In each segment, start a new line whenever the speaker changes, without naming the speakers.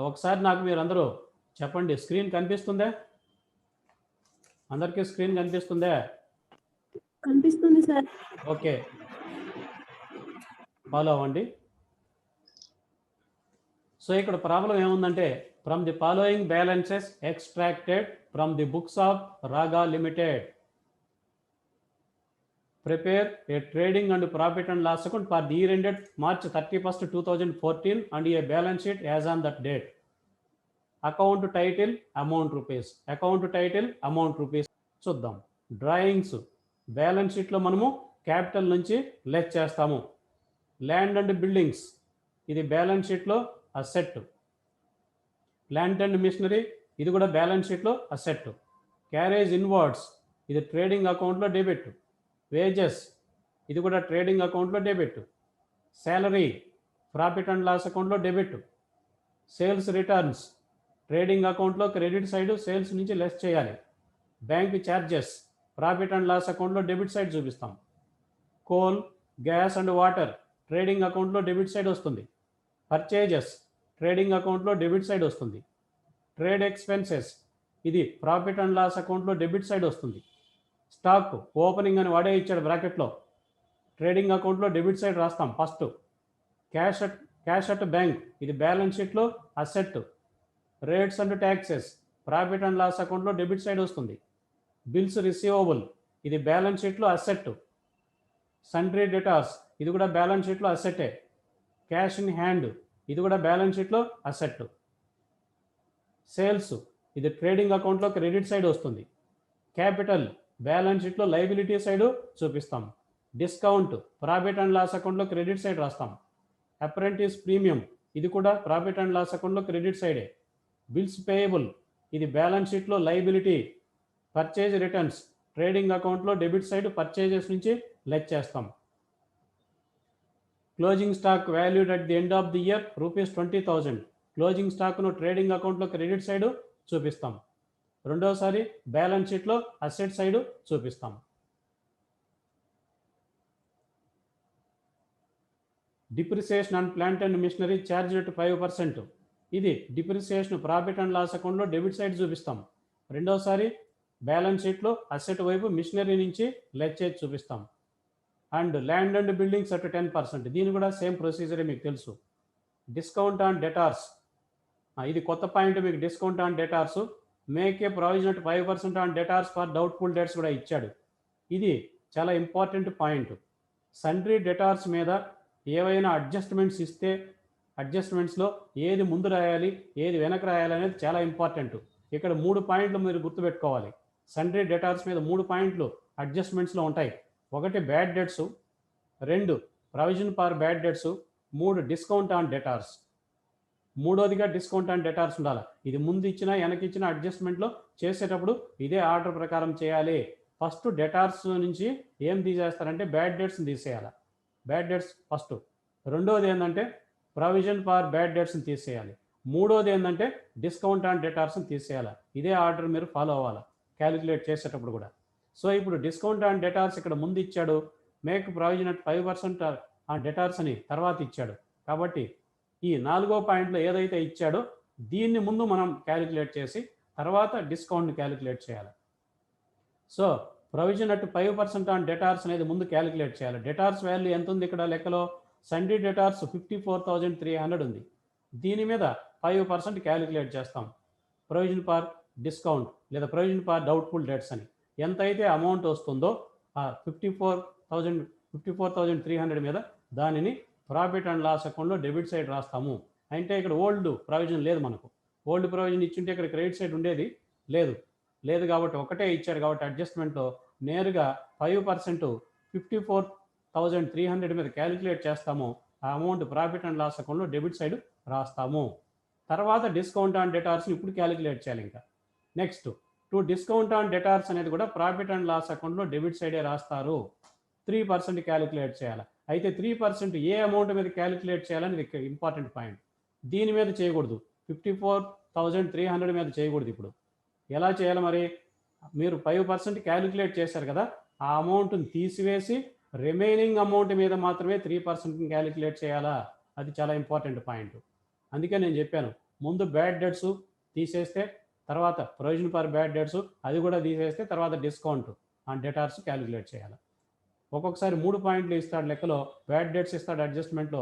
ఒకసారి నాకు మీరందరూ చెప్పండి, స్క్రీన్ కనిపిస్తుందా? అందరికీ స్క్రీన్ కనిపిస్తుందా?
కనిపిస్తుంది సార్.
ఓకే, ఫాలో అవ్వండి. సో ఇక్కడ ప్రాబ్లం ఏముందంటే, from the following balances extracted from the books of Raga limited, prepare a trading and profit and loss account for the year ended March 31st, 2014 and a balance sheet as on that date. Account title amount rupees, account title amount rupees. చూద్దాం. Drawings balance షీట్లో మనము capital నుంచి less చేస్తాము. Land and buildings ఇది balance షీట్లో asset. Plant and machinery ఇది కూడా balance షీట్లో అసెట్. క్యారేజ్ ఇన్వర్డ్స్ ఇది ట్రేడింగ్ అకౌంట్లో డెబిట్. వేజెస్ ఇది కూడా ట్రేడింగ్ అకౌంట్లో debit. Salary profit and loss అకౌంట్లో డెబిట్. సేల్స్ రిటర్న్స్ ట్రేడింగ్ అకౌంట్లో క్రెడిట్ సైడ్ సేల్స్ నుంచి లెస్ చేయాలి. Bank charges profit and loss అకౌంట్లో డెబిట్ సైడ్ చూపిస్తాం. Coal, gas and water trading అకౌంట్లో డెబిట్ సైడ్ వస్తుంది. పర్చేజెస్ ట్రేడింగ్ అకౌంట్లో డెబిట్ సైడ్ వస్తుంది. ట్రేడ్ ఎక్స్పెన్సెస్ ఇది ప్రాఫిట్ అండ్ లాస్ అకౌంట్లో డెబిట్ సైడ్ వస్తుంది. స్టాక్ ఓపెనింగ్ అని వాడే ఇచ్చాడు బ్రాకెట్లో, ట్రేడింగ్ అకౌంట్లో డెబిట్ సైడ్ రాస్తాం ఫస్ట్. క్యాష్ అట్ బ్యాంక్ ఇది బ్యాలెన్స్ షీట్లో asset. Rates and taxes profit and loss అకౌంట్లో డెబిట్ సైడ్ వస్తుంది. బిల్స్ రిసీవబుల్ ఇది బ్యాలెన్స్ షీట్లో అసెట్. సండ్రీ డెటార్స్ ఇది కూడా బ్యాలెన్స్ షీట్లో అసెటే. క్యాష్ ఇన్ హ్యాండ్ ఇది కూడా బ్యాలెన్స్ షీట్లో అసెట్. సేల్స్ ఇది ట్రేడింగ్ అకౌంట్లో క్రెడిట్ సైడ్ వస్తుంది. క్యాపిటల్ బ్యాలెన్స్ షీట్లో లైబిలిటీ సైడ్ చూపిస్తాం. డిస్కౌంట్ ప్రాఫిట్ అండ్ లాస్ అకౌంట్లో క్రెడిట్ సైడ్ రాస్తాం. అప్రెంటిస్ ప్రీమియం ఇది కూడా ప్రాఫిట్ అండ్ లాస్ అకౌంట్లో క్రెడిట్ సైడే. బిల్స్ పేయబుల్ ఇది బ్యాలెన్స్ షీట్లో లైబిలిటీ. పర్చేజ్ రిటర్న్స్ ట్రేడింగ్ అకౌంట్లో డెబిట్ సైడ్ పర్చేజెస్ నుంచి లెస్ చేస్తాం. Closing stock valued at the end of the year ₹20,000. Closing స్టాక్ను ట్రేడింగ్ అకౌంట్లో క్రెడిట్ సైడ్ చూపిస్తాం. రెండోసారి బ్యాలెన్స్ షీట్లో అసెట్ సైడ్ చూపిస్తాం. Depreciation and plant and machinery charge at 5%. ఇది డిప్రిసియేషన్ ప్రాఫిట్ అండ్ లాస్ అకౌంట్లో డెబిట్ సైడ్ చూపిస్తాం. రెండోసారి బ్యాలెన్స్ షీట్లో అసెట్ వైపు మిషనరీ నుంచి లెస్ చేసి చూపిస్తాం. And land and buildings at 10%. దీని కూడా సేమ్ ప్రొసీజరే మీకు తెలుసు. డిస్కౌంట్ ఆన్ డెటార్స్ ఇది కొత్త పాయింట్ మీకు. Discount on debtors make a provision at 5% on debtors for doubtful debts కూడా ఇచ్చాడు. ఇది చాలా ఇంపార్టెంట్ పాయింట్. సండ్రీ డెటార్స్ మీద ఏవైనా అడ్జస్ట్మెంట్స్ ఇస్తే అడ్జస్ట్మెంట్స్లో ఏది ముందు రాయాలి ఏది వెనక రాయాలి అనేది చాలా ఇంపార్టెంట్. ఇక్కడ 3 పాయింట్లు మీరు గుర్తుపెట్టుకోవాలి. సండ్రీ డెటార్స్ మీద 3 పాయింట్లు అడ్జస్ట్మెంట్స్లో ఉంటాయి. 1 bad debts, 2 provision for bad debts, 3 discount on debtors. మూడోదిగా డిస్కౌంట్ ఆన్ డెటార్స్ ఉండాలి. ఇది ముందు ఇచ్చిన వెనక ఇచ్చిన అడ్జస్ట్మెంట్లో చేసేటప్పుడు ఇదే ఆర్డర్ ప్రకారం చేయాలి. ఫస్ట్ డెటార్స్ నుంచి ఏం తీసేస్తారంటే బ్యాడ్ డెట్స్ని తీసేయాలి. Bad debts first. రెండోది ఏంటంటే ప్రొవిజన్ ఫర్ బ్యాడ్ డెట్స్ని తీసేయాలి. మూడోది ఏంటంటే డిస్కౌంట్ ఆన్ డెటార్స్ని తీసేయాలి. ఇదే ఆర్డర్ మీరు ఫాలో అవ్వాలి క్యాలిక్యులేట్ చేసేటప్పుడు కూడా. సో ఇప్పుడు డిస్కౌంట్ ఆన్ డెటార్స్ ఇక్కడ ముందు ఇచ్చాడు. Make provision at 5% on debtors అని తర్వాత ఇచ్చాడు. కాబట్టి ఈ 4వ పాయింట్లో ఏదైతే ఇచ్చాడో దీన్ని ముందు మనం క్యాలిక్యులేట్ చేసి తర్వాత డిస్కౌంట్ని క్యాలిక్యులేట్ చేయాలి. So provision at 5% on debtors అనేది ముందు క్యాలిక్యులేట్ చేయాలి. డెటార్స్ వాల్యూ ఎంత ఉంది ఇక్కడ లెక్కలో? సండ్రీ డెటార్స్ 54,300 ఉంది. దీని మీద 5% క్యాలిక్యులేట్ చేస్తాం. ప్రొవిజన్ ఫర్ డిస్కౌంట్ లేదా ప్రొవిజన్ ఫర్ డౌట్ఫుల్ డెట్స్ అని ఎంతైతే అమౌంట్ వస్తుందో ఆ 54,300 మీద దానిని ప్రాఫిట్ అండ్ లాస్ అకౌంట్లో డెబిట్ సైడ్ రాస్తాము. అంటే ఇక్కడ ఓల్డ్ ప్రొవిజన్ లేదు మనకు. ఓల్డ్ ప్రొవిజన్ ఇచ్చింటే ఇక్కడ క్రెడిట్ సైడ్ ఉండేది లేదు కాబట్టి ఒకటే ఇచ్చారు కాబట్టి అడ్జస్ట్మెంట్లో నేరుగా 5% 54,300 మీద క్యాలిక్యులేట్ చేస్తాము. ఆ అమౌంట్ ప్రాఫిట్ అండ్ లాస్ అకౌంట్లో డెబిట్ సైడ్ రాస్తాము. తర్వాత డిస్కౌంట్ ఆన్ డెటార్స్ని ఇప్పుడు క్యాలిక్యులేట్ చేయాలి. ఇంకా నెక్స్ట్ డిస్కౌంట్ ఆన్ డెటార్స్ అనేది కూడా ప్రాఫిట్ అండ్ లాస్ అకౌంట్లో డెబిట్ సైడే రాస్తారు. 3% క్యాలిక్యులేట్ చేయాలి. అయితే 3% ఏ అమౌంట్ మీద క్యాలిక్యులేట్ చేయాలని ఇంపార్టెంట్ పాయింట్. దీని మీద చేయకూడదు. 54,300 మీద చేయకూడదు. ఇప్పుడు ఎలా చేయాలి మరి? మీరు 5% క్యాలిక్యులేట్ చేశారు కదా, ఆ అమౌంట్ని తీసివేసి రిమైనింగ్ అమౌంట్ మీద మాత్రమే 3% క్యాలిక్యులేట్ చేయాలా. అది చాలా ఇంపార్టెంట్ పాయింట్. అందుకే నేను చెప్పాను ముందు బ్యాడ్ డెట్స్ తీసేస్తే తర్వాత ప్రొవిజన్ ఫర్ బ్యాడ్ డెట్స్ అది కూడా తీసేస్తే తర్వాత డిస్కౌంట్ ఆన్ డెటార్స్ క్యాలిక్యులేట్ చేయాలి. ఒక్కొక్కసారి 3 పాయింట్లు ఇస్తాడు లెక్కలో, బ్యాడ్ డెట్స్ ఇస్తాడు అడ్జస్ట్మెంట్లో,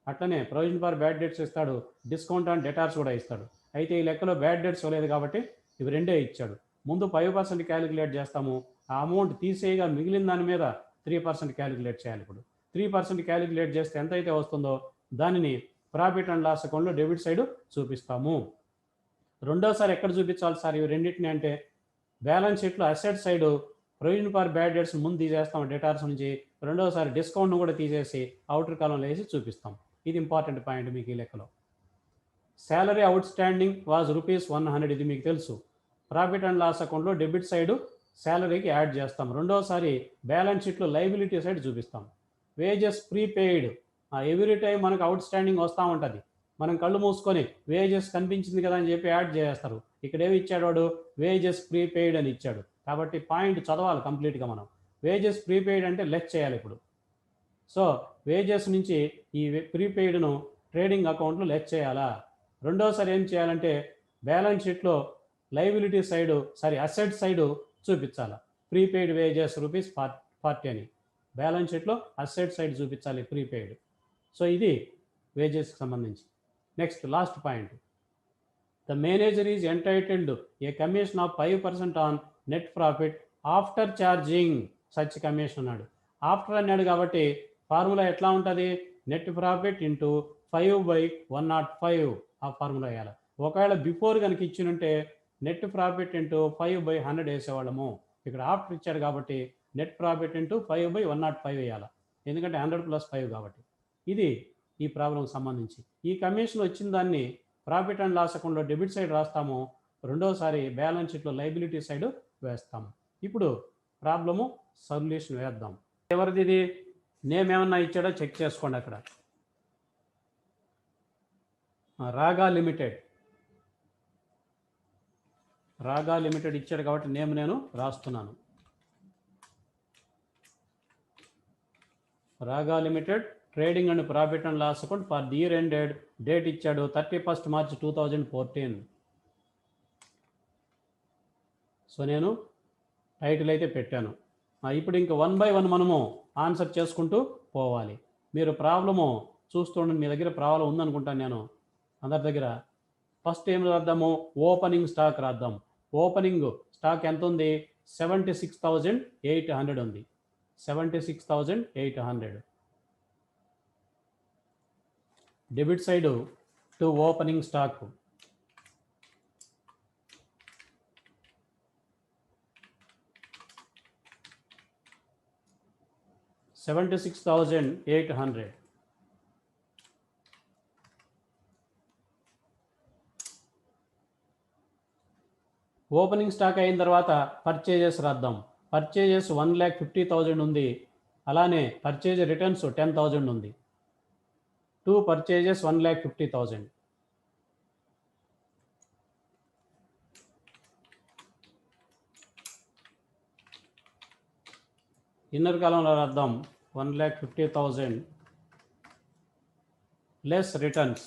అట్లనే ప్రొవిజన్ ఫర్ బ్యాడ్ డెట్స్ ఇస్తాడు, డిస్కౌంట్ ఆన్ డెటార్స్ కూడా ఇస్తాడు. అయితే ఈ లెక్కలో బ్యాడ్ డెట్స్ ఇవ్వలేదు కాబట్టి ఇవి రెండే ఇచ్చాడు. ముందు 5% క్యాలిక్యులేట్ చేస్తాము, ఆ అమౌంట్ తీసేయగా మిగిలిన దాని మీద 3% క్యాలిక్యులేట్ చేయాలి. ఇప్పుడు 3% క్యాలిక్యులేట్ చేస్తే ఎంత అయితే వస్తుందో దానిని ప్రాఫిట్ అండ్ లాస్ అకౌంట్లో డెబిట్ సైడ్ చూపిస్తాము. రెండోసారి ఎక్కడ చూపించాలి సార్ ఇవి రెండింటిని అంటే, బ్యాలెన్స్ షీట్లో asset side provision for bad debts ముందు తీసేస్తాం డెటార్స్ నుంచి, రెండోసారి డిస్కౌంట్ను కూడా తీసేసి అవుటర్ కాలంలో వేసి చూపిస్తాం. ఇది ఇంపార్టెంట్ పాయింట్ మీకు ఈ లెక్కలో. శాలరీ అవుట్ స్టాండింగ్ వాజ్ ₹100, ఇది మీకు తెలుసు. ప్రాఫిట్ అండ్ లాస్ అకౌంట్లో డెబిట్ సైడ్ శాలరీకి యాడ్ చేస్తాం. రెండోసారి బ్యాలెన్స్ షీట్లో లైబిలిటీ సైడ్ చూపిస్తాం. వేజెస్ ప్రీపెయిడ్, ఎవ్రీ టైం మనకు అవుట్ స్టాండింగ్ వస్తూ ఉంటుంది, మనం కళ్ళు మూసుకొని వేజెస్ కనిపించింది కదా అని చెప్పి యాడ్ చేస్తారు. ఇక్కడ ఏమి ఇచ్చాడు వాడు, వేజెస్ ప్రీపెయిడ్ అని ఇచ్చాడు. కాబట్టి పాయింట్ చదవాలి కంప్లీట్గా మనం. వేజెస్ ప్రీపెయిడ్ అంటే లెస్ చేయాలి ఇప్పుడు. సో వేజెస్ నుంచి ఈ ప్రీపెయిడ్ను ట్రేడింగ్ అకౌంట్లో లెస్ చేయాలా. రెండోసారి ఏం చేయాలంటే బ్యాలెన్స్ షీట్లో లైబిలిటీ సైడు అసెట్ సైడు చూపించాలి. ప్రీపెయిడ్ వేజెస్ ₹40 అని బ్యాలెన్స్ షీట్లో అసెట్ సైడ్ చూపించాలి ప్రీపెయిడ్. సో ఇది వేజెస్కి సంబంధించి. Next last point, the manager is entitled A commission of 5% on net profit after charging such commission అన్నాడు. ఆఫ్టర్ అన్నాడు కాబట్టి ఫార్ములా ఎట్లా ఉంటుంది, నెట్ ప్రాఫిట్ ఇంటూ 5/105 ఆ ఫార్ములా వేయాలి. ఒకవేళ బిఫోర్ కనుక ఇచ్చినుంటే నెట్ ప్రాఫిట్ ఇంటూ 5/100 వేసేవాళ్ళము. ఇక్కడ ఆఫ్టర్ ఇచ్చాడు కాబట్టి నెట్ ప్రాఫిట్ ఇంటూ 5/105 వేయాలి, ఎందుకంటే 100 + 5 కాబట్టి. ఇది ఈ ప్రాబ్లంకి సంబంధించి. ఈ కమిషన్ వచ్చిన దాన్ని ప్రాఫిట్ అండ్ లాస్ అకౌంట్లో డెబిట్ సైడ్ రాస్తాము, రెండోసారి బ్యాలెన్స్ షీట్లో లైబిలిటీ సైడ్ వేస్తాము. ఇప్పుడు ప్రాబ్లము సొల్యూషన్ వేద్దాం. ఎవరిది ఇది, నేమ్ ఏమన్నా ఇచ్చాడో చెక్ చేసుకోండి. అక్కడ రాగా లిమిటెడ్ ఇచ్చాడు కాబట్టి నేమ్ నేను రాస్తున్నాను. Raga limited trading and profit and loss account for the year ended, date ఇచ్చాడు 31st March 2014. సో నేను టైటిల్ అయితే పెట్టాను. ఇప్పుడు ఇంకా 1 by 1 మనము ఆన్సర్ చేసుకుంటూ పోవాలి. మీరు ప్రాబ్లము చూస్తుండండి, మీ దగ్గర ప్రాబ్లం ఉందనుకుంటాను నేను అందరి దగ్గర. ఫస్ట్ ఏం రాద్దాము, ఓపెనింగ్ స్టాక్ రాద్దాం. ఓపెనింగ్ స్టాక్ ఎంత ఉంది, 76,800 ఉంది. 76,800 debit side to opening stock. $76,800. Opening stock అయిన తర్వాత పర్చేజెస్ రాద్దాం. పర్చేజెస్ 1,50,000 ఉంది. అలానే పర్చేజ్ రిటర్న్స్ 10,000 ఉంది. 2 పర్చేజెస్ 1,50,000. ఇన్నర్ కాలంలో రాద్దాం 1,50,000 లెస్ రిటర్న్స్.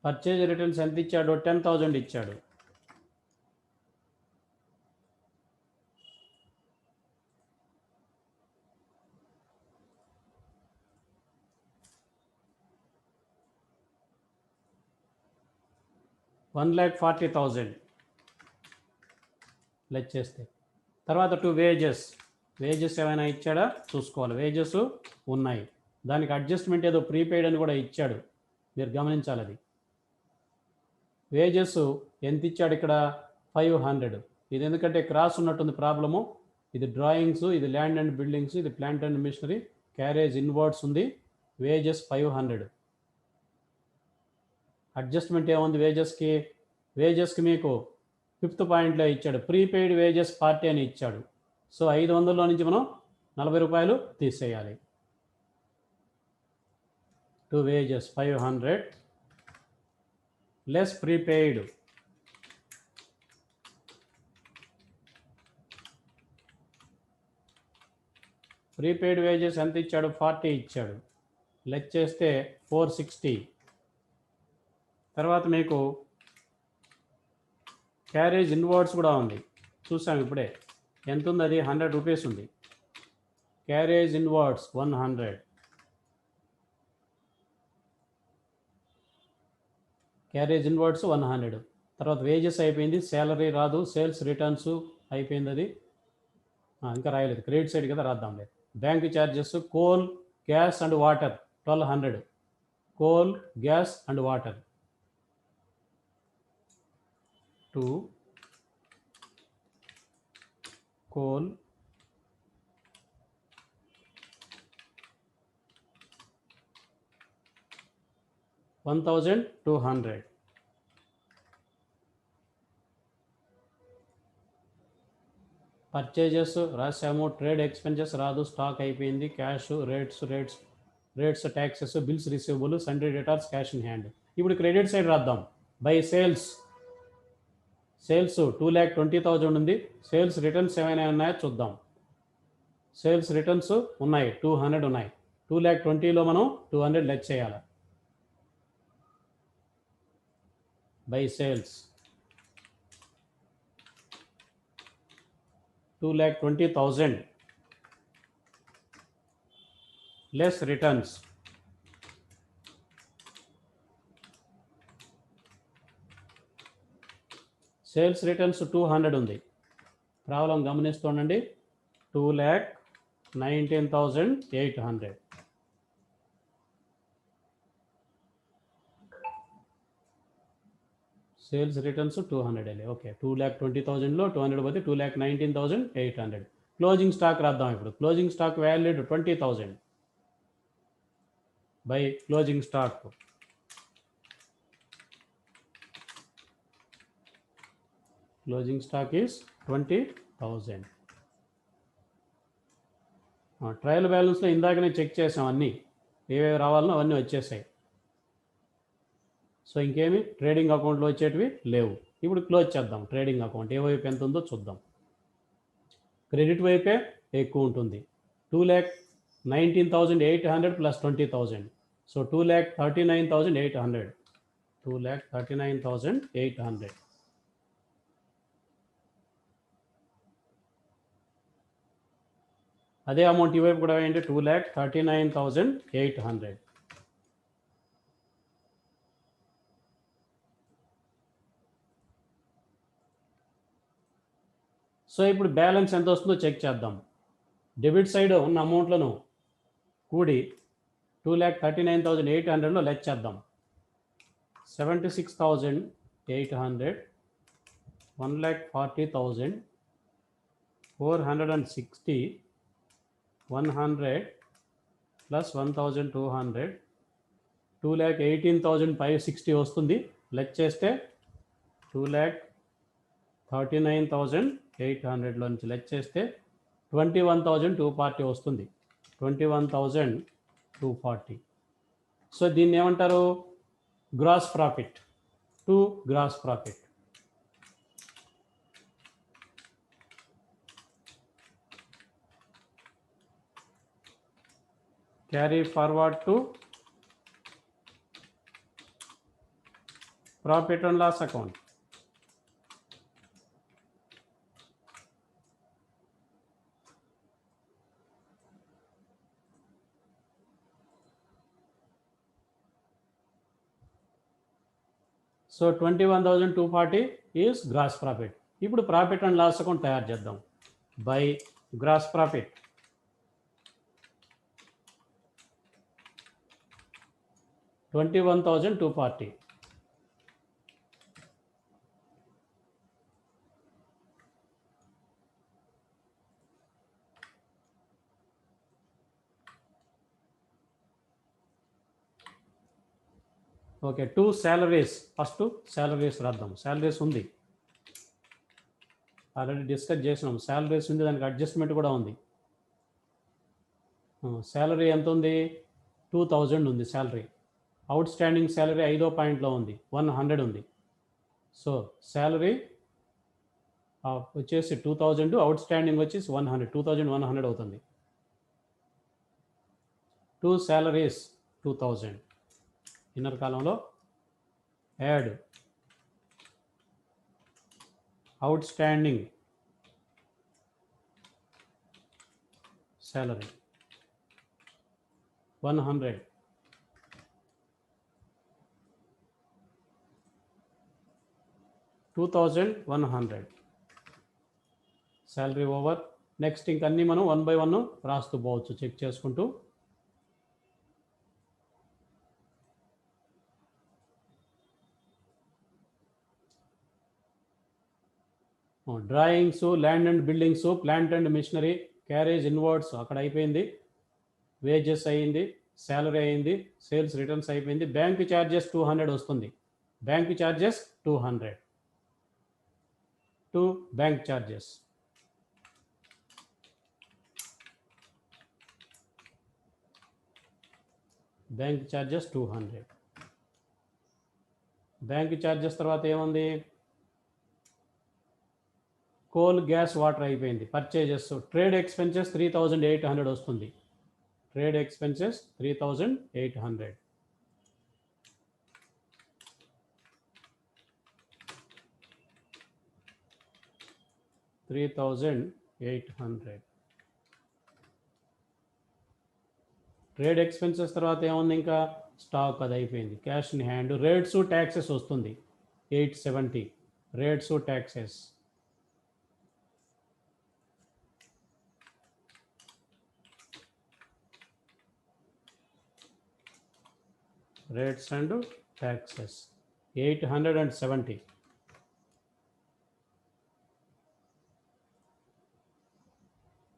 పర్చేజ్ రిటర్న్స్ ఎంత ఇచ్చాడు, 10,000 ఇచ్చాడు. $1,40,000 లెస్ చేస్తే. తర్వాత 2 వేజెస్ ఏమైనా ఇచ్చాడా చూసుకోవాలి. వేజెస్ ఉన్నాయి, దానికి అడ్జస్ట్మెంట్ ఏదో ప్రీపెయిడ్ అని కూడా ఇచ్చాడు, మీరు గమనించాలి. అది వేజెస్ ఎంత ఇచ్చాడు ఇక్కడ, 500. ఇది ఎందుకంటే క్రాస్ ఉన్నట్టుంది ప్రాబ్లము. ఇది డ్రాయింగ్స్, ఇది ల్యాండ్ అండ్ బిల్డింగ్స్, ఇది plant and machinery, carriage inwards ఉంది. వేజెస్ 500. అడ్జస్ట్మెంట్ ఏముంది వేజెస్కి మీకు 5th పాయింట్లో ఇచ్చాడు, ప్రీపెయిడ్ వేజెస్ 40 అని ఇచ్చాడు. సో 500లో నుంచి మనం ₹40 తీసేయాలి. 2 wages 500 less prepaid. Prepaid wages ఎంత ఇచ్చాడు? 40 ఇచ్చాడు. లెస్ చేస్తే 460. తర్వాత మీకు క్యారేజ్ ఇన్వాయిస్ కూడా ఉంది, చూసాం ఇప్పుడే. ఎంత ఉంది అది? 100 రూపీస్ ఉంది. Carriage invoice 100. Carriage invoice 100. తర్వాత వేజెస్ అయిపోయింది, శాలరీ రాదు, సేల్స్ రిటర్న్స్ అయిపోయింది అది. ఇంకా రాయలేదు, క్రెడిట్ సైడ్ కదా, రాద్దాంలే. Bank charges, coal, gas and water 1200. Coal, gas and water 2. Coal, $1,200. Purchases రాసాము, ట్రేడ్ ఎక్స్పెన్సెస్ రాదు, స్టాక్ అయిపోయింది, cash, rates, taxes, bills receivable, sundry debtors, cash in hand. ఇప్పుడు క్రెడిట్ సైడ్ రాద్దాం. బై సేల్స్ 2,20,000 ఉంది. Sales returns ఏమైనా ఉన్నాయో చూద్దాం. Sales returns ఉన్నాయి, 200 ఉన్నాయి. 2,20,000లో మనం 200 లెస్ చేయాలి. By sales 2,20,000 less returns. Sales returns 200 ఉంది. ప్రాబ్లం గమనిస్తుండండి. 2,19,800. Sales returns 200. ఓకే, 2,20,000లో 200 పోతే 2,19,800. క్లోజింగ్ స్టాక్ రాద్దాం ఇప్పుడు. Closing stock valued 20,000 by closing stock. Closing stock is 20,000. Trial బ్యాలెన్స్లో ఇందాకనే చెక్ చేసాం, అన్నీ ఏవేవి రావాలనో అవన్నీ వచ్చేసాయి. సో ఇంకేమి ట్రేడింగ్ అకౌంట్లో వచ్చేటివి లేవు. ఇప్పుడు క్లోజ్ చేద్దాం. ట్రేడింగ్ అకౌంట్ ఏ వైపు ఎంత ఉందో చూద్దాం. క్రెడిట్ వైపే ఎక్కువ ఉంటుంది. 2,19,800 ప్లస్ 20,000. సో 2,39,800. 2,39,800. అదే అమౌంట్ ఈ వైపు కూడా ఏంటి? 2,39,800. సో ఇప్పుడు బ్యాలెన్స్ ఎంత వస్తుందో చెక్ చేద్దాం. డెబిట్ సైడ్ ఉన్న అమౌంట్లను కూడి 2,39,800లో లెస్ చేద్దాం. 76,800, 1,40,000, 460, 100 ప్లస్ 1,200, 2,18,560 వస్తుంది. లెస్ చేస్తే 2,39,800లో నుంచి లెస్ చేస్తే 21,240 వస్తుంది. 21,240. సో దీన్ని ఏమంటారు? Gross profit. Gross profit. Carry forward to profit and loss account. So 21,240 is gross profit. ఇప్పుడు ప్రాఫిట్ అండ్ లాస్ అకౌంట్ తయారు చేద్దాం. By gross profit. $21,240. Okay, 2 salaries. First salaries రాద్దాం. శాలరీస్ ఉంది, ఆల్రెడీ డిస్కస్ చేసినాం. శాలరీస్ ఉంది, దానికి అడ్జస్ట్మెంట్ కూడా ఉంది. శాలరీ ఎంత ఉంది? 2,000 ఉంది శాలరీ. అవుట్ స్టాండింగ్ శాలరీ 5వ పాయింట్లో ఉంది, 100 ఉంది. సో శాలరీ వచ్చేసి 2,000, అవుట్ స్టాండింగ్ వచ్చేసి 100, 2,100 అవుతుంది. 2 salaries 2000. ఇన్నర్ కాలంలో add outstanding salary 100. $2,100 salary over. Next ఇంకన్నీ మనం 1 by 1 రాస్తూ పోవచ్చు చెక్ చేసుకుంటూ. Drawings, land and buildings, plant and machinery, carriage inwards అక్కడ అయిపోయింది. వేజెస్ అయింది, శాలరీ అయింది, సేల్స్ రిటర్న్స్ అయిపోయింది. బ్యాంక్ ఛార్జెస్ 200 వస్తుంది. Bank charges 200. 2 bank charges. Bank charges 200. Bank charges తర్వాత ఏముంది? కోల్, గ్యాస్, వాటర్ అయిపోయింది. పర్చేజెస్, ట్రేడ్ ఎక్స్పెన్సెస్ 3800 వస్తుంది. Trade expenses 3800. ట్రేడ్ ఎక్స్పెన్సెస్ తర్వాత ఏముంది? ఇంకా స్టాక్ అది అయిపోయింది. Cash in hand, rates, taxes వస్తుంది 870. Rates, taxes. Rates and taxes 870.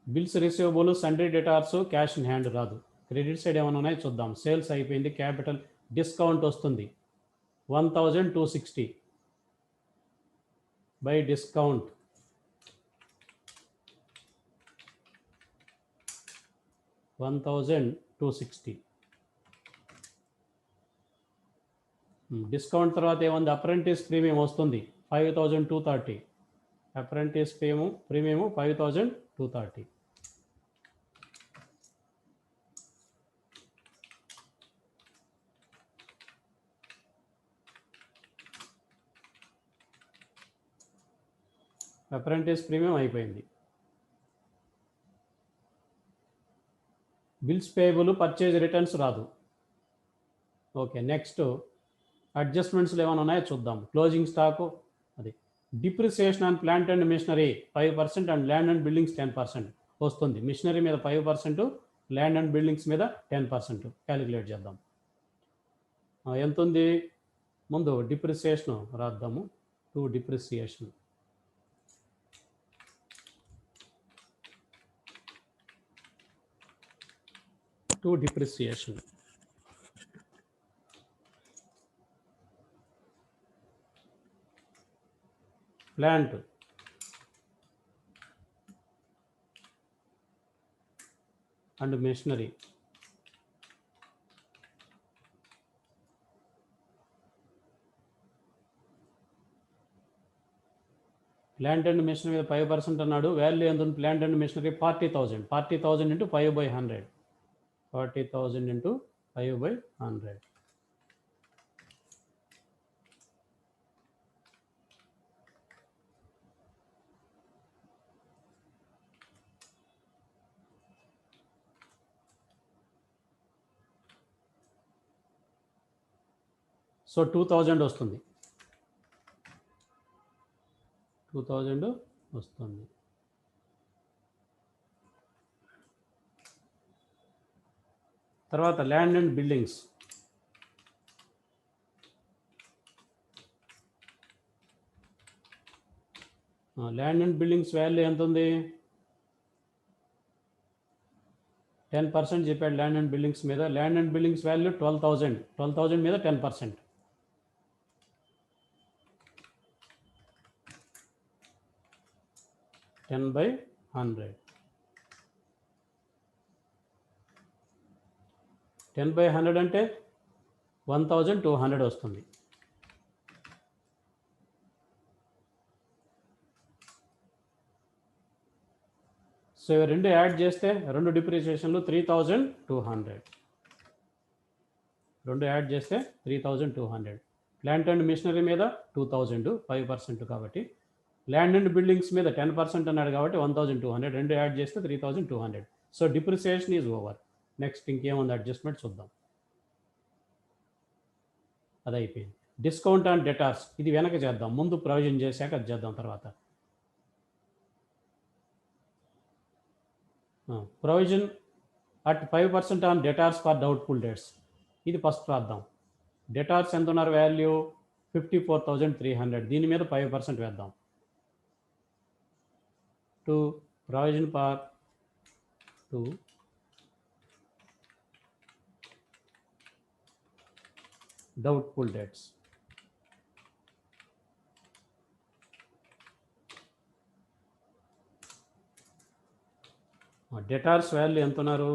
Bills receivable, sundry debtors, cash in hand రాదు. క్రెడిట్ సైడ్ ఏమైనా ఉన్నాయి చూద్దాం. సేల్స్ అయిపోయింది. క్యాపిటల్ డిస్కౌంట్ వస్తుంది 1260 బై డిస్కౌంట్. $1260. డిస్కౌంట్ తర్వాత ఏముంది? అప్రెంటిస్ ప్రీమియం వస్తుంది 5230. Apprentice premium 5230. అప్రెంటిస్ ప్రీమియం అయిపోయింది. బిల్స్ పేయబుల్, పర్చేజ్ రిటర్న్స్ రాదు. ఓకే, నెక్స్ట్ అడ్జస్ట్మెంట్స్లో ఏమైనా ఉన్నాయో చూద్దాం. క్లోజింగ్ స్టాకు అది. Depreciation on plant and machinery 5% and land and buildings 10% వస్తుంది. మిషనరీ మీద 5%, ల్యాండ్ అండ్ బిల్డింగ్స్ మీద 10% క్యాలిక్యులేట్ చేద్దాం. ఎంత ఉంది? ముందు డిప్రిసియేషన్ రాద్దాము. 2 depreciation. Plant and machinery. Plant and machinery మీద 5% అన్నాడు. వాల్యూ ఎంత ఉంది? Plant and machinery 40,000. 40,000 into 5/100. 40,000 into 5/100. So 2000 వస్తుంది. 2000 వస్తుంది. తర్వాత land and buildings. Land and buildings value ఎంత ఉంది? 10% చెప్పాడు ల్యాండ్ అండ్ బిల్డింగ్స్ మీద. Land and buildings value 12,000. 12,000 మీద 10%. 10/100. 10/100 అంటే 1200 వస్తుంది. సో ఇవి రెండు యాడ్ చేస్తే రెండు డిప్రిసియేషన్లు 3200. రెండు యాడ్ చేస్తే 3200. ప్లాంట్ అండ్ మిషనరీ మీద 2000, 5% కాబట్టి. ల్యాండ్ అండ్ బిల్డింగ్స్ మీద 10% అన్నాడు కాబట్టి 1200, రెండు యాడ్ చేస్తే 3200. So depreciation is over. Next ఇంకేముంది అడ్జస్ట్మెంట్ చూద్దాం. అది అయిపోయింది. డిస్కౌంట్ అండ్ డెటార్స్ ఇది వెనక చేద్దాం, ముందు ప్రొవిజన్ చేశాక అది చేద్దాం తర్వాత. Provision at 5% on debtors for doubtful dates ఇది ఫస్ట్ రాద్దాం. డెటార్స్ ఎంత ఉన్నారు వాల్యూ 54,300, దీని మీద 5% వేద్దాం. To provision for to doubtful dates. Debtors value ఎంత ఉన్నారు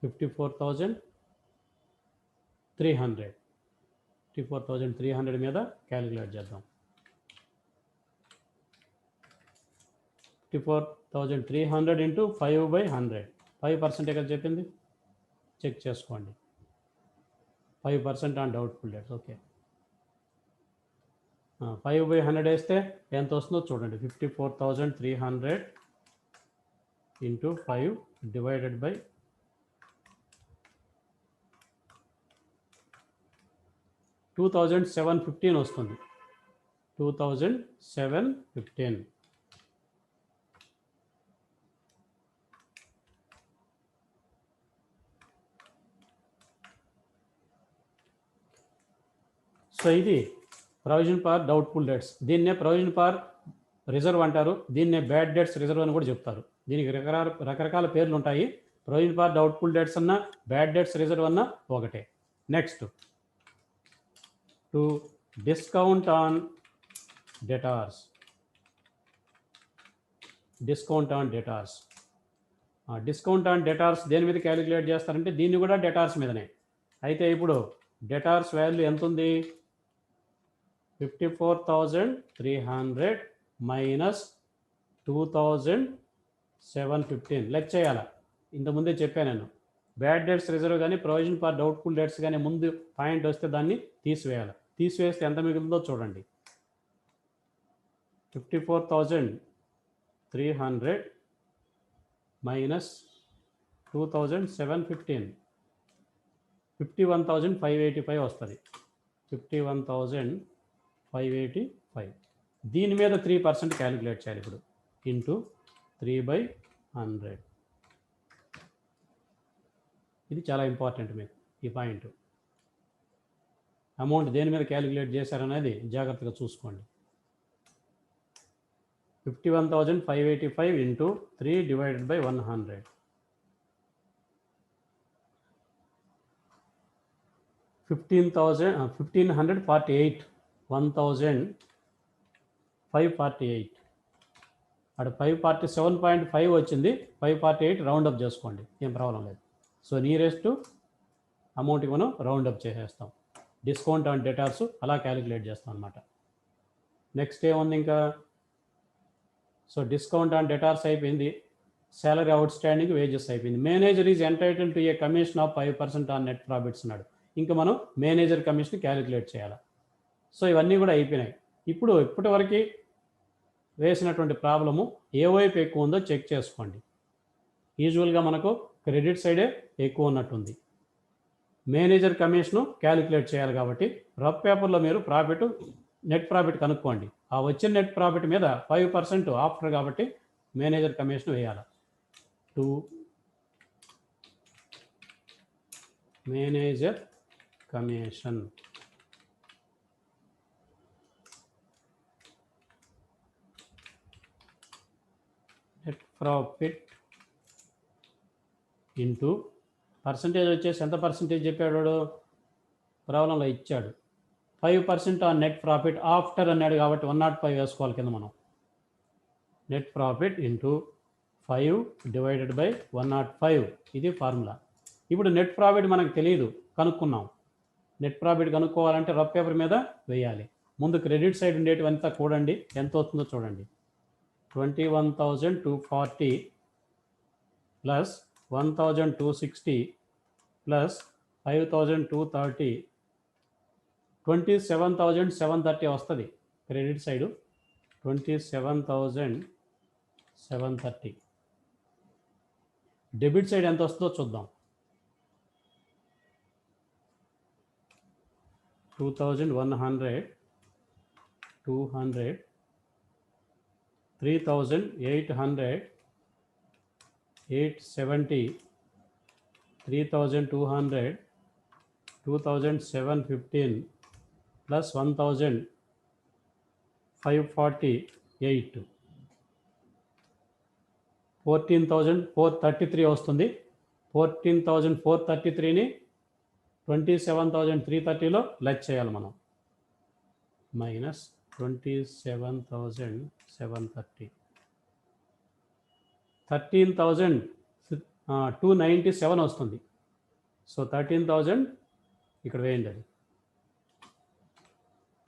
54,300. 54,300 మీద క్యాలిక్యులేట్ చేద్దాం. 54,300 ఇంటూ 5/100. 5% కదా చెప్పింది, చెక్ చేసుకోండి. 5% ఆన్ డౌట్ఫుల్ డేట్స్. ఓకే, 5/100 వేస్తే ఎంత వస్తుందో చూడండి. 54,300 ఇంటూ 5 డివైడెడ్ బై 2,715 వస్తుంది. 2,715. సో ఇది ప్రొవిజన్ ఫర్ డౌట్ఫుల్ డేట్స్. దీన్నే ప్రొవిజన్ ఫర్ రిజర్వ్ అంటారు, దీన్నే బ్యాడ్ డేట్స్ రిజర్వ్ అని కూడా చెప్తారు. దీనికి రకరకాల పేర్లు ఉంటాయి. ప్రొవిజన్ ఫర్ డౌట్ఫుల్ డేట్స్ అన్నా బ్యాడ్ డేట్స్ రిజర్వ్ అన్నా ఒకటే. Next to discount on debtors. Discount on debtors. Discount on debtors దేని మీద క్యాలిక్యులేట్ చేస్తారంటే దీన్ని కూడా డెటార్స్ మీదనే. అయితే ఇప్పుడు డెటార్స్ వాల్యూ ఎంత ఉంది 54,300 మైనస్ 2,715. లెక్క చేయాలా, ఇంతకుముందే చెప్పాను నేను. బ్యాడ్ డేట్స్ రిజర్వ్ కానీ ప్రొవిజన్ ఫర్ డౌట్ఫుల్ డేట్స్ కానీ ముందు పాయింట్ వస్తే దాన్ని తీసివేయాలి. తీసివేస్తే ఎంత మిగులుతుందో చూడండి. 54,300 మైనస్ 2,715 51,585 వస్తుంది. 51,585. దీని మీద 3% క్యాలిక్యులేట్ చేయాలి ఇప్పుడు. ఇంటూ 3/100. ఇది చాలా ఇంపార్టెంట్ మీకు ఈ పాయింట్. అమౌంట్ దేని మీద క్యాలిక్యులేట్ చేశారనేది జాగ్రత్తగా చూసుకోండి. 51,585 ఇంటూ 3 డివైడెడ్ బై 100. 1,548. 1,548. అక్కడ 547.5 వచ్చింది. 548 రౌండ్ అప్ చేసుకోండి, ఏం ప్రాబ్లం లేదు. సో నియరెస్ట్ అమౌంట్ మనం రౌండ్ అప్ చేసేస్తాం. డిస్కౌంట్ ఆన్ డెటార్స్ అలా క్యాలిక్యులేట్ చేస్తాం అనమాట. నెక్స్ట్ ఏముంది ఇంకా. సో డిస్కౌంట్ ఆన్ డెటార్స్ అయిపోయింది. శాలరీ అవుట్ స్టాండింగ్, వేజెస్ అయిపోయింది. Manager is entitle to a commission of 5% on net profits అన్నాడు. ఇంకా మనం మేనేజర్ కమిషన్ క్యాలిక్యులేట్ చేయాలి. సో ఇవన్నీ కూడా అయిపోయినాయి. ఇప్పుడు ఇప్పటివరకు వేసినటువంటి ప్రాబ్లము ఏ వైపు ఎక్కువ ఉందో చెక్ చేసుకోండి. యూజువల్గా మనకు క్రెడిట్ సైడే ఎక్కువ ఉన్నట్టుంది. మేనేజర్ కమిషను క్యాలిక్యులేట్ చేయాలి కాబట్టి రఫ్ పేపర్లో మీరు నెట్ ప్రాఫిట్ కనుక్కోండి. ఆ వచ్చిన నెట్ ప్రాఫిట్ మీద 5% ఆఫ్టర్ కాబట్టి మేనేజర్ కమిషన్ వేయాలి. To manager commission net profit into percentage వచ్చేసి ఎంత పర్సంటేజ్ చెప్పాడు ప్రాబ్లంలో ఇచ్చాడు. 5% ఆన్ నెట్ ప్రాఫిట్ ఆఫ్టర్ అన్నాడు కాబట్టి 105 వేసుకోవాలి కింద మనం. Net profit into 5 divided by 105 ఇది ఫార్ములా. ఇప్పుడు నెట్ ప్రాఫిట్ మనకు తెలియదు, కనుక్కున్నాం. నెట్ ప్రాఫిట్ కనుక్కోవాలంటే రఫ్ పేపర్ మీద వేయాలి. ముందు క్రెడిట్ సైడ్ ఉండేటివంతా కూడండి, ఎంత అవుతుందో చూడండి. 21,240 ప్లస్ 1260 ప్లస్ 5230 27,730 వస్తుంది క్రెడిట్ సైడు 27,730. డెబిట్ సైడ్ ఎంత వస్తుందో చూద్దాం. 2,100 200 3,800 870 3,200 2,715 plus 1,548 14,433 వస్తుంది. 14,433ని 27,330లో లెస్ చేయాలి మనం. మైనస్ 27,730 13,297 వస్తుంది. సో 13,000 ఇక్కడ వేయండి, అది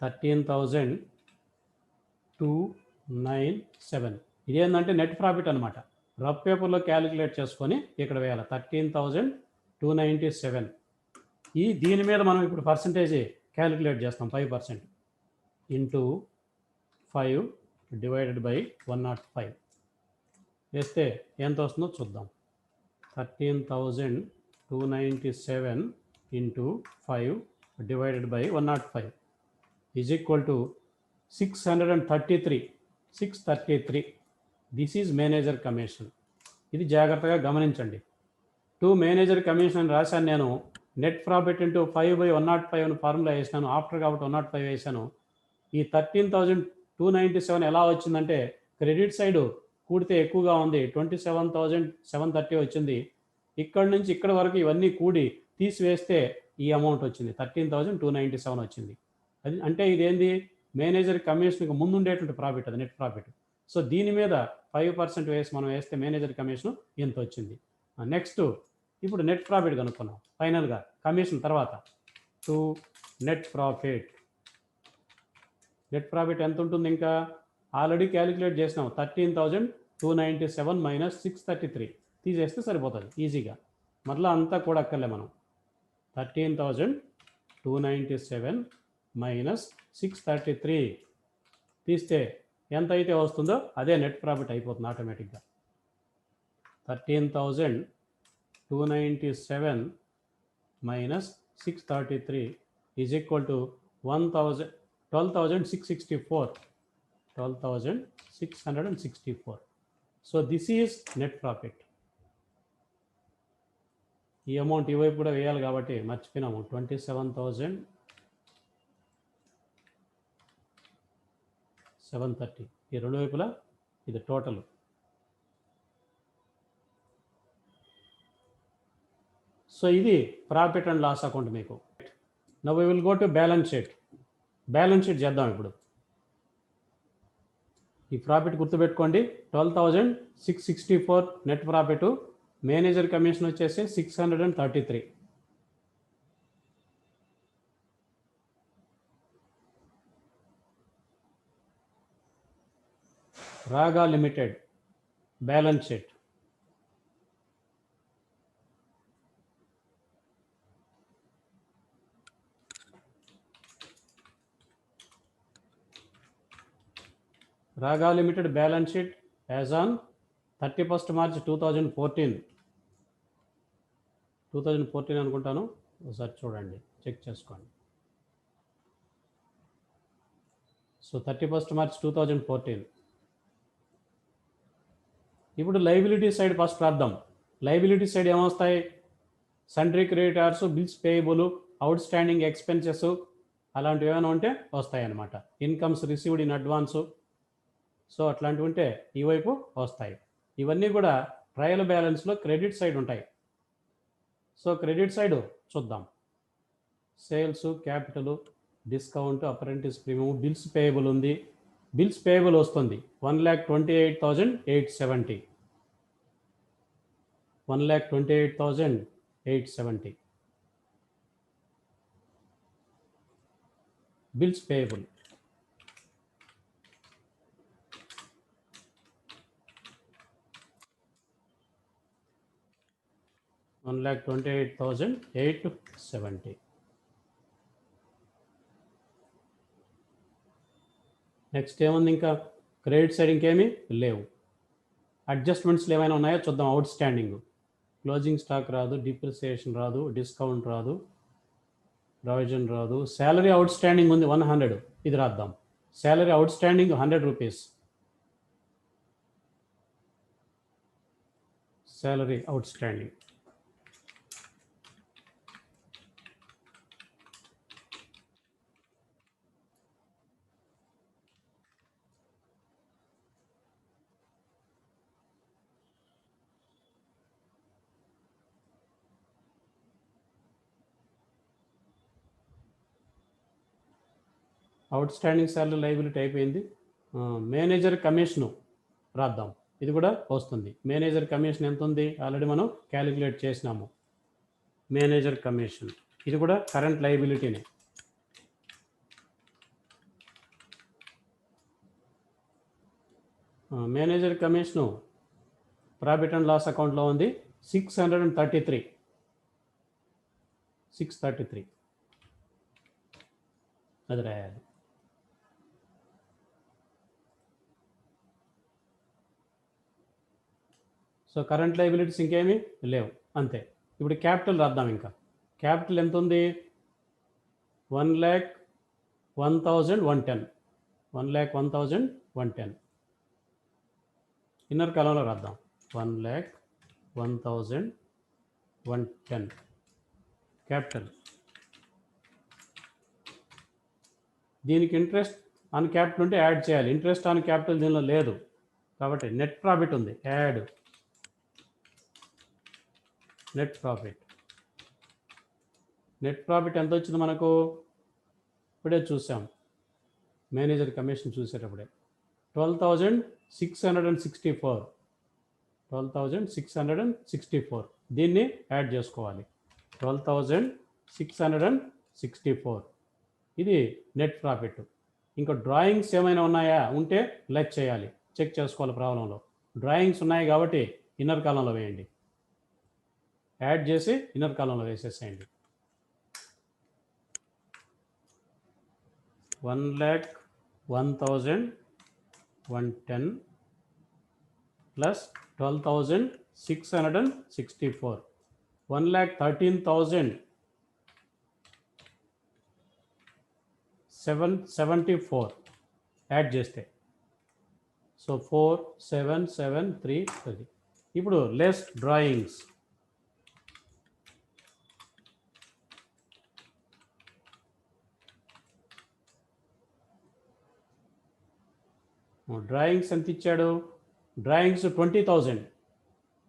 13,297. ఇదేంటంటే నెట్ ప్రాఫిట్ అనమాట. రఫ్ పేపర్లో క్యాలిక్యులేట్ చేసుకొని ఇక్కడ వేయాలి 13,297. దీని మీద మనం ఇప్పుడు పర్సంటేజ్ క్యాలిక్యులేట్ చేస్తాం. 5% ఇంటూ 5 డివైడెడ్ బై 105 వేస్తే ఎంత వస్తుందో చూద్దాం. 13,297 into 5 divided by 105 is equal to 633. This is manager commission. ఇది జాగ్రత్తగా గమనించండి. 2 మేనేజర్ కమిషన్ అని రాశాను నేను. నెట్ ప్రాఫిట్ ఇంటూ 5/105 అని ఫార్ములా వేసాను. ఆఫ్టర్ కాబట్టి 105 వేసాను. ఈ 13,297 ఎలా వచ్చిందంటే క్రెడిట్ సైడ్ కూడితే ఎక్కువగా ఉంది. 27,730 వచ్చింది. ఇక్కడ నుంచి ఇక్కడ వరకు ఇవన్నీ కూడి తీసివేస్తే ఈ అమౌంట్ వచ్చింది. 13,297 వచ్చింది. అది అంటే ఇదేంది, మేనేజర్ కమిషన్కి ముందు ఉండేటువంటి ప్రాఫిట్, అది నెట్ ప్రాఫిట్. సో దీని మీద 5% వేసి మనం వేస్తే మేనేజర్ కమిషన్ ఎంత వచ్చింది. నెక్స్ట్ ఇప్పుడు నెట్ ప్రాఫిట్ కనుక్కున్నాం. ఫైనల్గా కమిషన్ తర్వాత నెట్ ప్రాఫిట్ ఎంత ఉంటుంది, ఇంకా ఆల్రెడీ క్యాలిక్యులేట్ చేసినాం. 13,297 మైనస్ 633 తీసేస్తే సరిపోతుంది ఈజీగా. మరలా అంతా కూడా అక్కర్లే మనం. 13,297 మైనస్ 633 తీస్తే ఎంత అయితే వస్తుందో అదే నెట్ ప్రాఫిట్ అయిపోతుంది ఆటోమేటిక్గా. 13,297 minus 633 is equal to 12,664. 12,664. So this is net profit. ఈ అమౌంట్ ఈ వైపు కూడా వేయాలి కాబట్టి మర్చిపోయినాము. 27,730 ఈ రెండు వైపులా ఇది టోటల్. సో ఇది ప్రాఫిట్ అండ్ లాస్ అకౌంట్ మీకు. Now we will go to balance sheet. Balance sheet చేద్దాం ఇప్పుడు. ఈ ప్రాఫిట్ గుర్తుపెట్టుకోండి. 12,664 నెట్ ప్రాఫిట్. మేనేజర్ కమిషన్ వచ్చేసి 633. రాగా లిమిటెడ్ బ్యాలెన్స్ షీట్. రాగా limited balance sheet as on 31st March 2014. 2014 అనుకుంటాను, ఒకసారి చూడండి, చెక్ చేసుకోండి. So 31st March 2014. ఇప్పుడు లైబిలిటీ సైడ్ ఫస్ట్ రాద్దాం. లైబిలిటీ సైడ్ ఏమొస్తాయి, sundry creditors, bills payable, out standing expenses అలాంటివి ఏమైనా ఉంటే వస్తాయి అన్నమాట. Incomes received in advance, so అట్లాంటివి ఉంటే ఈ వైపు వస్తాయి. ఇవన్నీ కూడా ట్రయల్ బ్యాలెన్స్లో క్రెడిట్ సైడ్ ఉంటాయి. సో క్రెడిట్ సైడ్ చూద్దాం. Sales, capital, discount, apprentice premium, bills payable ఉంది. బిల్స్ పేయబుల్ వస్తుంది 1,28,870. 1,28,870 బిల్స్ పేయబుల్. 1,28,870. నెక్స్ట్ ఏముంది ఇంకా క్రెడిట్ సైడ్ ఇంకేమీ లేవు. అడ్జస్ట్మెంట్స్లు ఏమైనా ఉన్నాయో చూద్దాం. అవుట్ స్టాండింగ్ క్లోజింగ్ స్టాక్ రాదు, డిప్రిసియేషన్ రాదు, డిస్కౌంట్ రాదు, ప్రావిజన్ రాదు. శాలరీ అవుట్ స్టాండింగ్ ఉంది 100. ఇది రాద్దాం. Salary out standing 100 rupees. Salary out standing out standing salary liability అయిపోయింది. మేనేజర్ కమిషను రాద్దాం. ఇది కూడా వస్తుంది. మేనేజర్ కమిషన్ ఎంత ఉంది ఆల్రెడీ మనం క్యాలిక్యులేట్ చేసినాము. మేనేజర్ కమిషన్ ఇది కూడా కరెంట్ లైబిలిటీనే. Manager commission profit and loss అకౌంట్లో ఉంది 633. అది రాయాలి. సో కరెంట్ లైబిలిటీస్ ఇంకేమీ లేవు, అంతే. ఇప్పుడు క్యాపిటల్ రాద్దాం. ఇంకా క్యాపిటల్ ఎంత ఉంది 1,01,110. 1,01,110. ఇన్నర్ కాలంలో రాద్దాం 1,01,110 క్యాపిటల్. దీనికి ఇంట్రెస్ట్ ఆన్ క్యాపిటల్ ఉంటే యాడ్ చేయాలి. ఇంట్రెస్ట్ ఆన్ క్యాపిటల్ దీనిలో లేదు కాబట్టి నెట్ ప్రాఫిట్ ఉంది, add net profit. Net profit ఎంత వచ్చింది మనకు ఇప్పుడే చూసాం. Manager commission చూసేటప్పుడే 12,664. 12,664 దీన్ని యాడ్ చేసుకోవాలి. 12,664 ఇది నెట్ ప్రాఫిట్. ఇంకా డ్రాయింగ్స్ ఏమైనా ఉన్నాయా ఉంటే లెక్ చేయాలి, చెక్ చేసుకోవాలి. ప్రాబ్లంలో డ్రాయింగ్స్ ఉన్నాయి కాబట్టి ఇన్నర్ కాలంలో వేయండి. యాడ్ చేసి ఇన్నర్ కాలంలో వేసేసేయండి. 1,01,110 ప్లస్ 12,664 1,13,774 యాడ్ చేస్తే సో 4,773. ఇప్పుడు లెస్ డ్రాయింగ్స్. డ్రాయింగ్స్ ఎంత ఇచ్చాడు? డ్రాయింగ్స్ 20,000.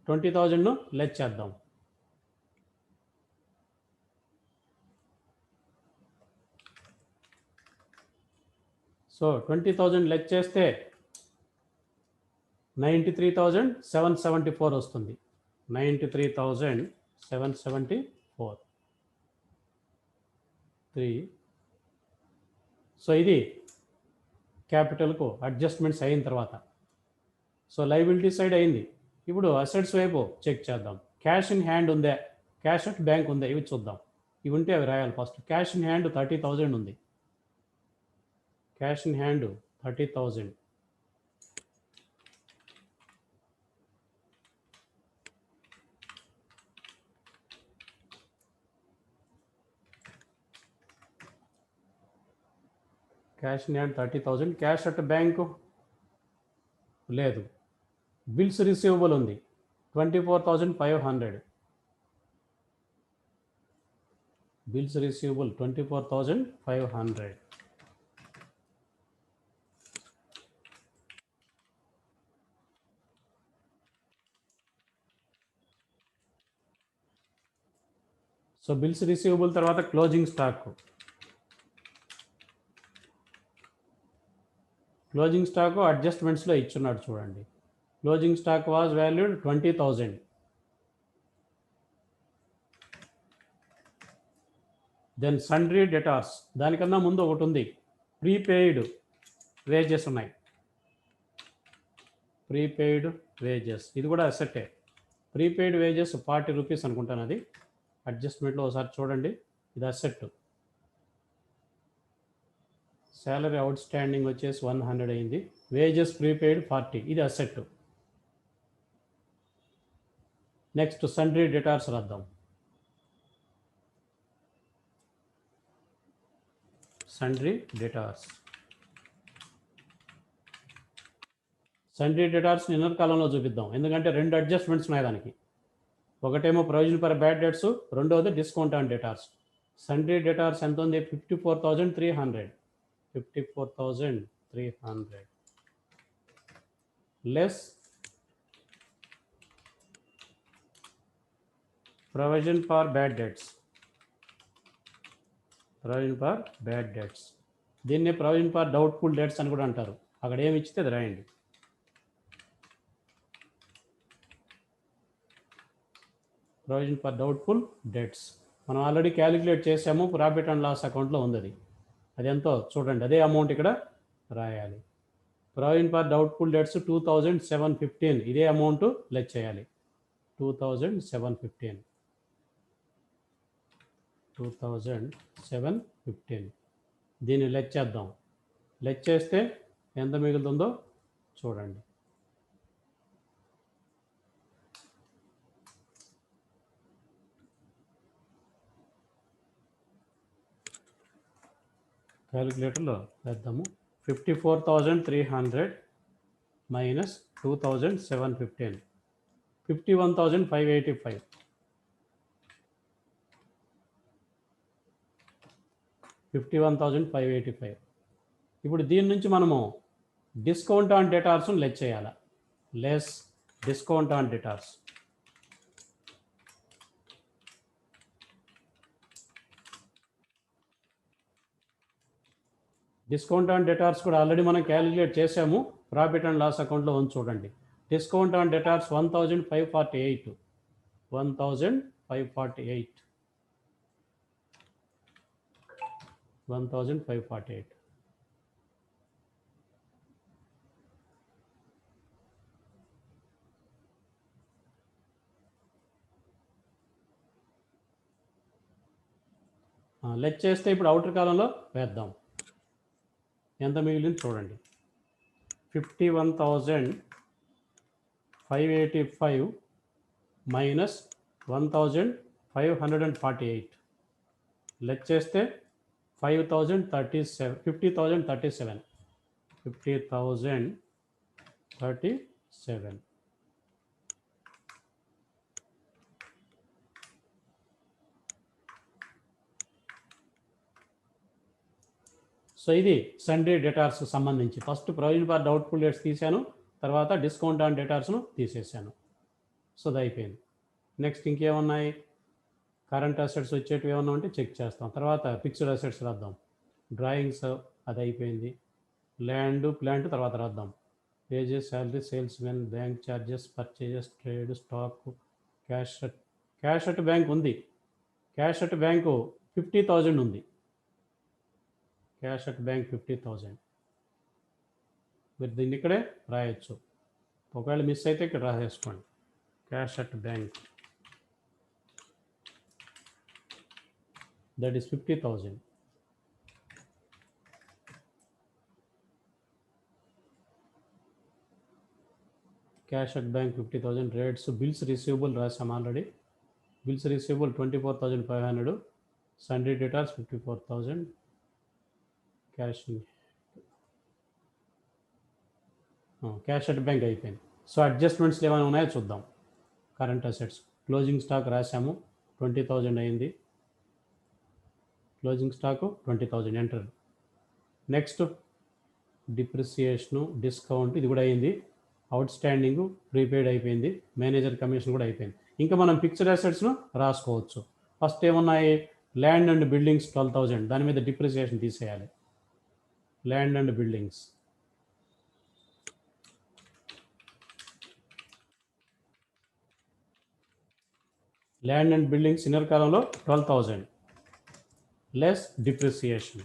20,000ను లెస్ చేద్దాం. సో 20,000 లెస్ చేస్తే 93,774 వస్తుంది. 93,774. సో ఇది క్యాపిటల్కు అడ్జస్ట్మెంట్స్ అయిన తర్వాత. సో లైబిలిటీ సైడ్ అయింది. ఇప్పుడు అసెట్స్ వైపు చెక్ చేద్దాం. క్యాష్ ఇన్ హ్యాండ్ ఉందా, క్యాష్ అట్ బ్యాంక్ ఉందా, ఇవి చూద్దాం. ఇవి ఉంటే అవి రాయాలి ఫస్ట్. క్యాష్ ఇన్ హ్యాండ్ 30,000 ఉంది. Cash in hand 30,000. Cash in hand 30,000. Cash at bank లేదు. బిల్స్ రిసీవబుల్ ఉంది 24,500. Bills receivable 24,500. So bills receivable తర్వాత క్లోజింగ్ స్టాక్. క్లోజింగ్ స్టాక్ అడ్జస్ట్మెంట్స్లో ఇచ్చున్నాడు చూడండి. Closing stock was valued 20,000. Then sundry debtors దానికన్నా ముందు ఒకటి ఉంది. ప్రీపెయిడ్ వేజెస్ ఉన్నాయి. ప్రీపెయిడ్ వేజెస్ ఇది కూడా అసెట్టే ప్రీపెయిడ్ వేజెస్ 40 రూపీస్ అనుకుంటాను, అది అడ్జస్ట్మెంట్లో ఒకసారి చూడండి. ఇది అసెట్. శాలరీ అవుట్ స్టాండింగ్ వచ్చేసి 100 అయింది. వేజెస్ ప్రీపెయిడ్ 40, ఇది అసెట్. నెక్స్ట్ సండ్రీ డెటార్స్ రాద్దాం. Sundry debtors. Sundry debtors inner కాలంలో చూపిద్దాం, ఎందుకంటే 2 అడ్జస్ట్మెంట్స్ ఉన్నాయి దానికి. ఒకటేమో ప్రొవిజన్ ఫర్ బ్యాడ్ డెట్స్, రెండవది discount on debtors. Sundry debtors ఎంత ఉంది? 54,300. 54,300 less provision for bad debts. Provision for bad debts, దీన్ని ప్రొవిజన్ ఫర్ డౌట్ఫుల్ డెట్స్ అని కూడా అంటారు. అక్కడ ఏమి ఇచ్చితే అది రాయండి. ప్రొవిజన్ ఫర్ డౌట్ఫుల్ డెట్స్ మనం ఆల్రెడీ క్యాలిక్యులేట్ చేసాము, ప్రాఫిట్ అండ్ లాస్ అకౌంట్లో ఉంది అది. అది ఎంతో చూడండి, అదే అమౌంట్ ఇక్కడ రాయాలి. ప్రొవిజన్ ఫర్ డౌట్ఫుల్ డెట్స్ 2,715, ఇదే అమౌంట్ లెస్ చేయాలి. 2,715. 2,715 దీన్ని లెస్ చేద్దాం. లెస్ చేస్తే ఎంత మిగులుతుందో చూడండి. క్యాలిక్యులేటర్లో వేద్దాము. 54,300 మైనస్ 2,715, 51,585. 51,585. ఇప్పుడు దీని నుంచి మనము డిస్కౌంట్ ఆన్ డెటార్స్ లెస్ చేయాలి. Less discount on debtors. Discount on debtors కూడా ఆల్రెడీ మనం క్యాలిక్యులేట్ చేసాము, ప్రాఫిట్ అండ్ లాస్ అకౌంట్లో ఉంది చూడండి. Discount on debtors 1,548. 1,548. 1,548. లెస్ చేస్తే ఇప్పుడు అవుటర్ కాలంలో వేద్దాం. ఎంత మిగిలింది చూడండి. 51,585 మైనస్ 1,548. లెస్ చేస్తే 50,037. 50,037. 50,037. సో ఇది సండ్రీ డెటార్స్ సంబంధించి. First provision for doubtful debts తీసాను, తర్వాత డిస్కౌంట్ ఆన్ డెటార్స్ను తీసేసాను. సో అది అయిపోయింది. నెక్స్ట్ ఇంకేమున్నాయి? కరెంట్ అసెట్స్ వచ్చేటివి ఏమన్నా ఉంటే చెక్ చేస్తాం. తర్వాత ఫిక్స్డ్ అసెట్స్ రాద్దాం. డ్రాయింగ్స్ అది అయిపోయింది. ల్యాండ్ ప్లాంట్ తర్వాత రాద్దాం. Wages, salary, sales men, bank charges, purchases, trade, stock, cash at. Cash at bank ఉంది. క్యాష్ అట్ బ్యాంకు 50,000 ఉంది. Cash at bank 50,000. మీరు దీన్ని ఇక్కడే రాయొచ్చు, ఒకవేళ మిస్ అయితే ఇక్కడ రాసేసుకోండి. Cash at bank that is 50,000. Cash at bank 50,000. Rates, bills receivable రాసాం already. Bills receivable 24,500. Sundry debtors 54,000. Cash at bank అయిపోయింది. సో అడ్జస్ట్మెంట్స్లు ఏమైనా ఉన్నాయో చూద్దాం. కరెంట్ అసెట్స్ క్లోజింగ్ స్టాక్ రాసాము, 20,000 అయింది. Closing stock 20,000 enter. Next depreciation, discount ఇది కూడా అయింది. అవుట్ స్టాండింగ్, ప్రీపెయిడ్ అయిపోయింది. మేనేజర్ కమిషన్ కూడా అయిపోయింది. ఇంకా మనం ఫిక్స్డ్ అసెట్స్ను రాసుకోవచ్చు. ఫస్ట్ ఏమున్నాయి? ల్యాండ్ అండ్ బిల్డింగ్స్ 12,000, దాని మీద డిప్రిసియేషన్ తీసేయాలి. ల్యాండ్ అండ్ బిల్డింగ్స్ ఇన్నర్ కాలంలో 12,000 less depreciation.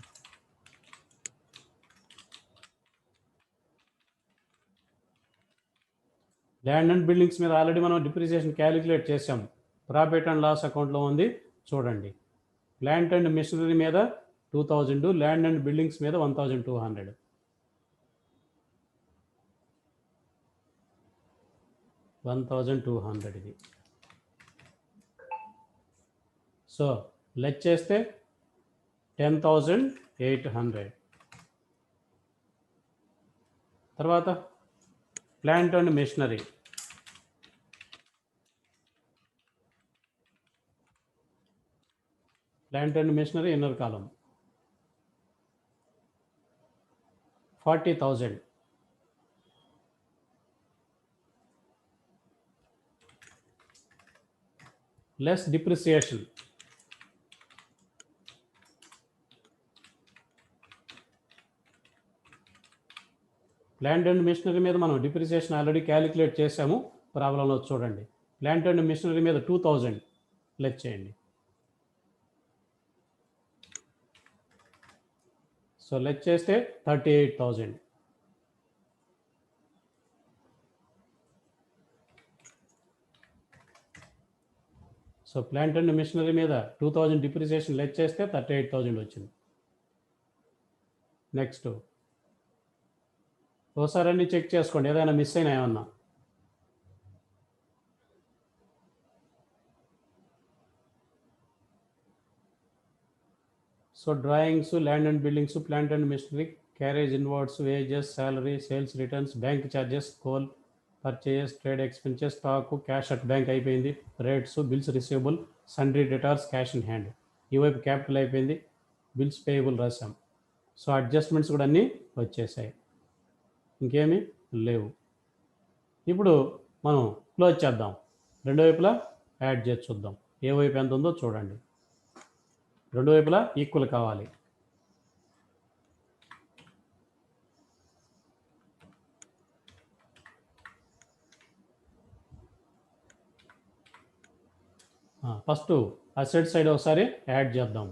Land and buildings మీద ఆల్రెడీ మనం డిప్రిసియేషన్ క్యాలిక్యులేట్ చేసాం. ప్రాఫిట్ అండ్ లాస్ అకౌంట్లో ఉంది చూడండి. ప్లాంట్ అండ్ మిషనరీ మీద 2000, ల్యాండ్ అండ్ బిల్డింగ్స్ మీద 1200. 1200 ఇది. సో లెట్ చేస్తే 10,800. తర్వాత plant and machinery. Plant and machinery inner కాలం 40,000. Less depreciation. Plant and machinery మీద మనం డిప్రిసియేషన్ ఆల్రెడీ క్యాలిక్యులేట్ చేసాము, ప్రాబ్లంలో చూడండి. ప్లాంట్ అండ్ మిషనరీ మీద 2000 లెస్ చేయండి. సో లెస్ చేస్తే 38,000. సో ప్లాంట్ అండ్ మిషనరీ మీద 2000 డిప్రిసియేషన్ లెస్ చేస్తే 38,000 వచ్చింది. నెక్స్ట్ ఒకసారి అన్ని చెక్ చేసుకోండి, ఏదైనా మిస్ అయినా ఏమన్నా. So drawings, land and buildings, plant and machinery, carriage inwards, wages, salary, sales returns, bank charges, coal purchase, trade expenses, stock, cash at bank అయిపోయింది, rates, bills receivable, sundry debtors, cash in hand. ఈవైపు capital అయిపోయింది, bills payable రాసాం. So adjustments కూడా అన్నీ వచ్చేసాయి, ఇంకేమీ లేవు. ఇప్పుడు మనం క్లోజ్ చేద్దాం, రెండు వైపులా యాడ్ చేసి చూద్దాం. ఏ వైపు ఎంత ఉందో చూడండి, రెండు వైపులా ఈక్వల్ కావాలి. ఫస్ట్ అసెట్ సైడ్ ఒకసారి యాడ్ చేద్దాం.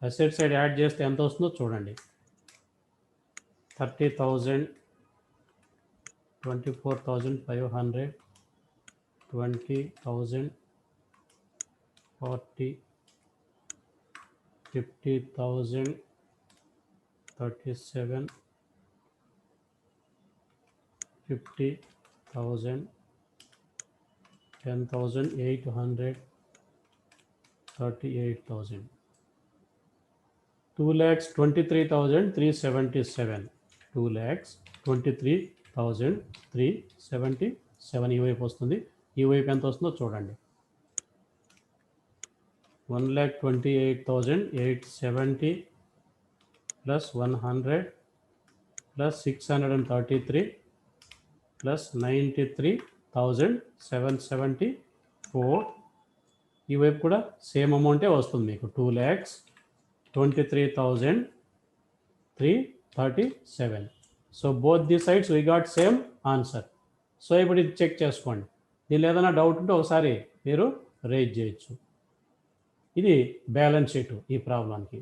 అసెట్ సైడ్ యాడ్ చేస్తే ఎంత వస్తుందో చూడండి. 30,000, 24,500, 20,000, 40, 50,000, 37, 50,000, 10,800, 38,000, 2,23,377, 2,23,377 ఈ వైపు వస్తుంది. ఈ వైపు ఎంత వస్తుందో చూడండి. 1,28,870 plus 100 plus 633 plus 93,774. ఈ వైపు కూడా సేమ్ అమౌంటే వస్తుంది మీకు, 2,23,337. So both the sides we got same answer. So ఇప్పుడు ఇది చెక్ చేసుకోండి, దీనిలో ఏదైనా డౌట్ ఉంటే ఒకసారి మీరు రేజ్ చేయొచ్చు. ఇది బ్యాలెన్స్ షీట్ ఈ ప్రాబ్లంకి.